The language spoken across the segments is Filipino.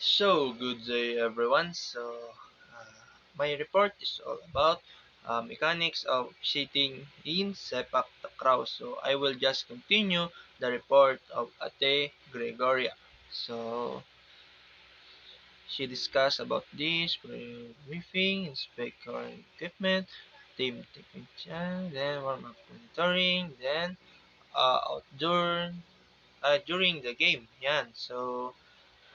So, good day everyone. My report is all about mechanics of cheating in Sepak Takraw. So, I will just continue the report of Ate Gregoria. So, she discussed about this, briefing, inspect current equipment, team technician, then warm-up monitoring, then outdoor during the game. Yan. So,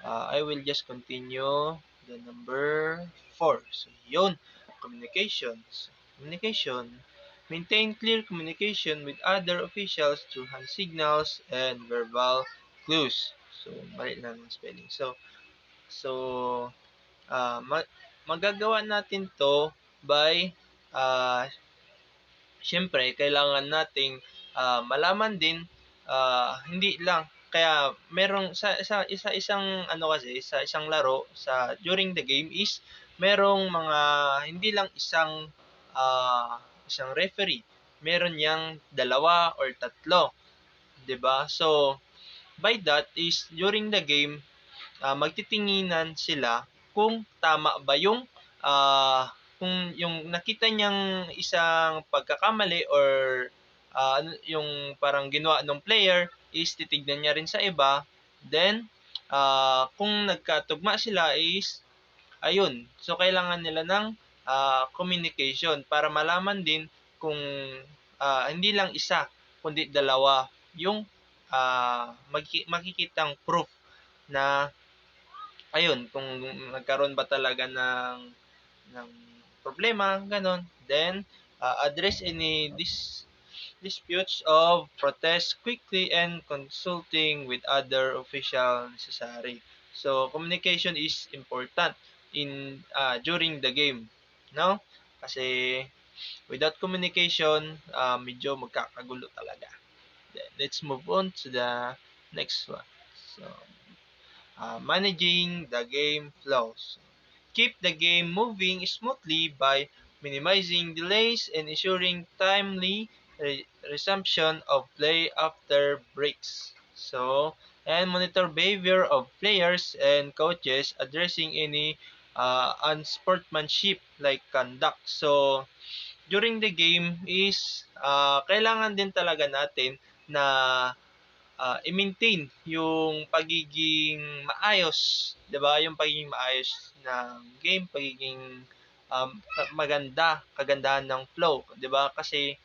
I will just continue the number 4. So, yun. Communications. Communication. Maintain clear communication with other officials through hand signals and verbal clues. So, mali lang ang spelling. So, uh, ma- magagawa natin to by siyempre kailangan nating malaman din hindi lang kaya merong sa isang ano kasi sa isang laro sa during the game is merong mga hindi lang isang referee. Meron yang dalawa or tatlo, 'di ba? So by that is during the game magtitinginan sila kung tama ba yung kung yung nakita niyang isang pagkakamali or yung parang ginawa ng player is titignan niya rin sa iba. Then, kung nagkatugma sila is, ayun. So, kailangan nila ng communication para malaman din kung hindi lang isa, kundi dalawa yung makikitang proof na ayun, kung nagkaroon ba talaga ng problema, gano'n. Then, address any disputes of protest quickly and consulting with other official necessary. So, communication is important in during the game, no? Kasi without communication, medyo magkakagulo talaga. Then, let's move on to the next one. So, managing the game flows. Keep the game moving smoothly by minimizing delays and ensuring timely resumption of play after breaks. So, and monitor behavior of players and coaches addressing any unsportsmanship like conduct. So, during the game is kailangan din talaga natin na i-maintain yung pagiging maayos, 'di ba? Yung pagiging maayos ng game, pagiging um, kagandahan ng flow, 'di ba? Kasi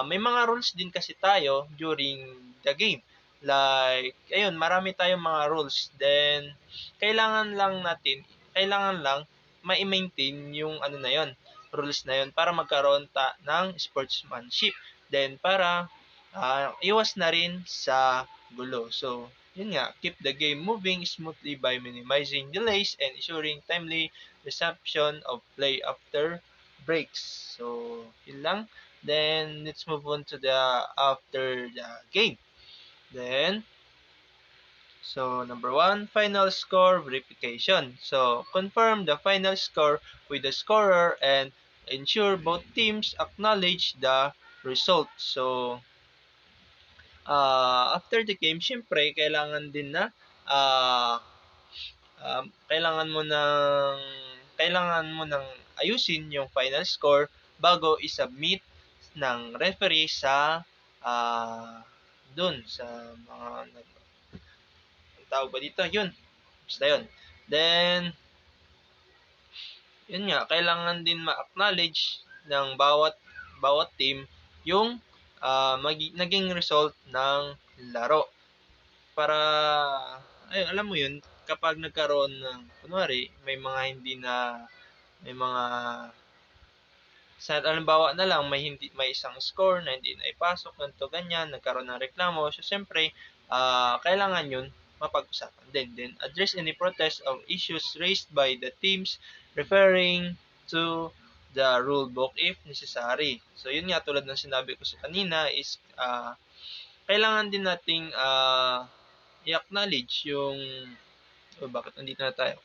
may mga rules din kasi tayo during the game. Like, ayun, marami tayong mga rules. Then, kailangan lang ma-maintain yung ano na yon, rules na yon para magkaroon ng sportsmanship. Then, para iwas na rin sa gulo. So, yun nga, keep the game moving smoothly by minimizing delays and ensuring timely resumption of play after breaks. So, yun lang. Then, let's move on to the after the game. Then, so number one, final score verification. So, confirm the final score with the scorer and ensure both teams acknowledge the result. So, after the game, syempre, uh, kailangan mo ng ayusin yung final score bago i-submit ng referee sa dun sa mga ang tawag ba dito? Yun. Basta yun. Then, yun nga, kailangan din ma-acknowledge ng bawat team yung naging result ng laro. Para, ay, alam mo yun, kapag nagkaroon ng, kunwari, may mga sa halimbawa na lang may isang score na hindi naipasok ganito ganyan, nagkaroon ng reklamo. So siyempre, kailangan 'yun mapag-usapan din. Then address any protest of issues raised by the teams referring to the rule book if necessary. So yun nga tulad ng sinabi ko sa kanina is kailangan din nating i-acknowledge yung bakit nandito na tayo.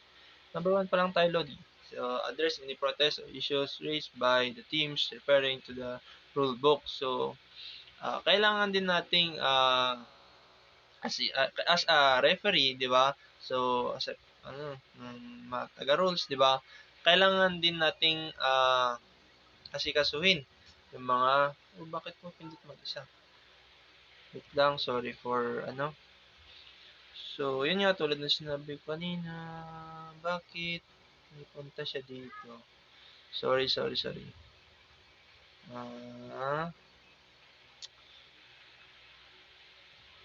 Number one pa lang tayo, Lodi. So, address any protest or issues raised by the teams referring to the rule book. So, kailangan din nating as a referee, di ba? So, mga taga-rules, 'di ba? Kailangan din nating asikasuhin yung mga bakit mo pindot mag-isa? Wait lang, sorry for So, yun nga tulad ng sinabi ko kanina, bakit napunta siya dito? Sorry, sorry, sorry. Ah,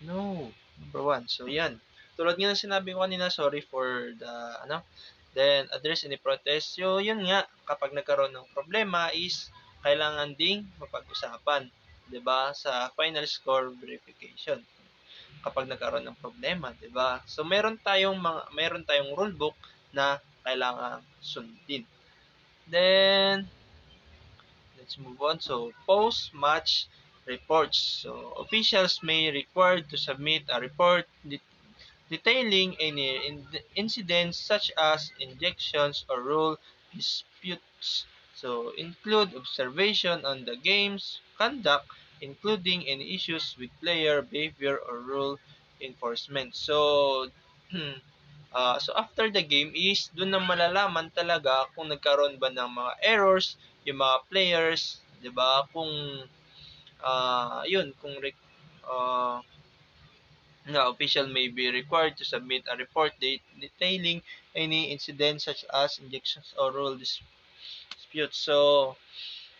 no. Number one. So, yan. Tulad nga ng sinabi ko kanina, sorry for the, then address any protest. So, yun nga, kapag nagkaroon ng problema is, kailangan ding mapag-usapan, 'di ba? Sa final score verification. Kapag nagkaroon ng problema, 'di ba? So, meron tayong rule book na kailangan sundin. Then, let's move on. So, post-match reports. So, officials may required to submit a report detailing any incidents such as injections or rule disputes. So, include observation on the game's conduct, including any issues with player behavior or rule enforcement. So, so after the game is doon na malalaman talaga kung nagkaroon ba ng mga errors yung mga players, 'di ba? Kung yun, kung uh, the official may be required to submit a report detailing any incidents such as injections or rule disputes. So,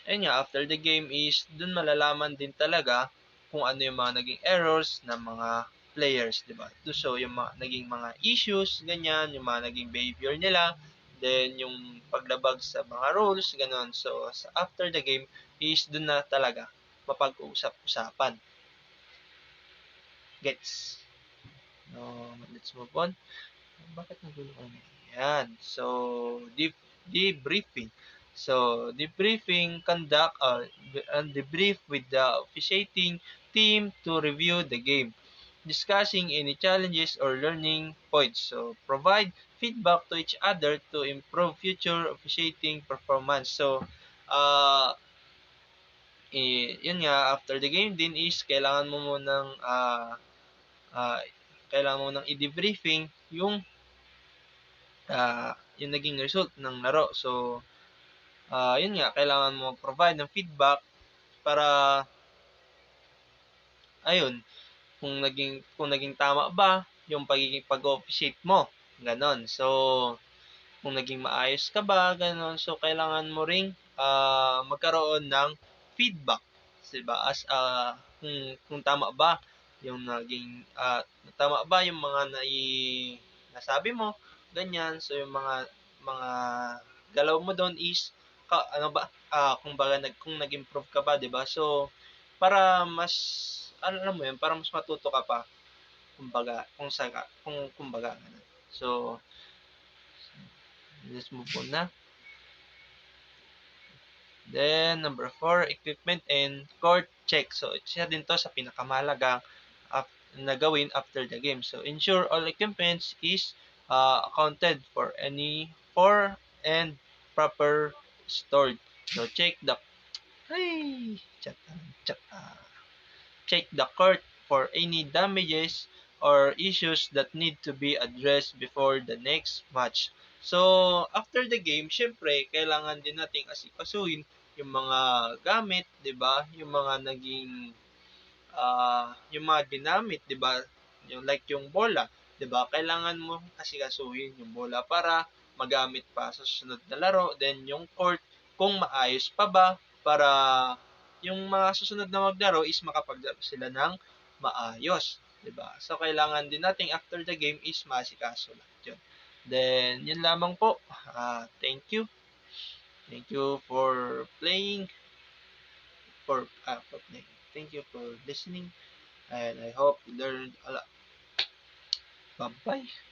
ayun nga, after the game is dun malalaman din talaga kung ano yung mga naging errors ng mga players, di ba? So, yung mga naging mga issues, ganyan, yung mga naging behavior nila, then yung paglabag sa mga rules, ganon. So, after the game is dun na talaga mapag-uusap-usapan. Gets? No, let's move on. Bakit nagulo ka na? Yan. So, debriefing. So, debriefing conduct and debrief with the officiating team to review the game, discussing any challenges or learning points. So, provide feedback to each other to improve future officiating performance. So, uh, yun nga, after the game din is kailangan mo munang uh, kailangan mo nang i-debriefing yung naging result ng laro. So, yun nga, kailangan mo provide ng feedback para, ayun, kung naging tama ba yung pagiging pag-officiate mo. Ganon. So, kung naging maayos ka ba, ganon. So, kailangan mo ring magkaroon ng feedback. Diba? Kung tama ba yung tama ba yung mga nasabi mo, ganyan. So, yung mga galaw mo doon is ano ba kung nag-improve ka ba, 'di ba? So para mas alam mo 'yun, para mas matuto ka pa kumbaga kung kumbaga ganun. So let's move on na. Then number 4, equipment and court check. So isa din to sa pinakamahalagang na gawin after the game. So ensure all equipments is accounted for and proper stored. So chata, chata. Check the court for any damages or issues that need to be addressed before the next match. So, after the game, syempre, kailangan din nating asikasuhin yung mga gamit, 'di ba? Yung mga naging yung mga ginamit, 'di ba? Yung bola, 'di ba? Kailangan mo asikasuhin yung bola para magamit pa sa susunod na laro. Then yung court kung maayos pa ba para yung mga susunod na maglaro is makapaglaro sila ng maayos, 'di ba? So kailangan din nating after the game is maasikaso lahat 'yun. Then yun lamang po. Thank you. Thank you for playing. Thank you for listening and I hope you learned a lot. Bye-bye.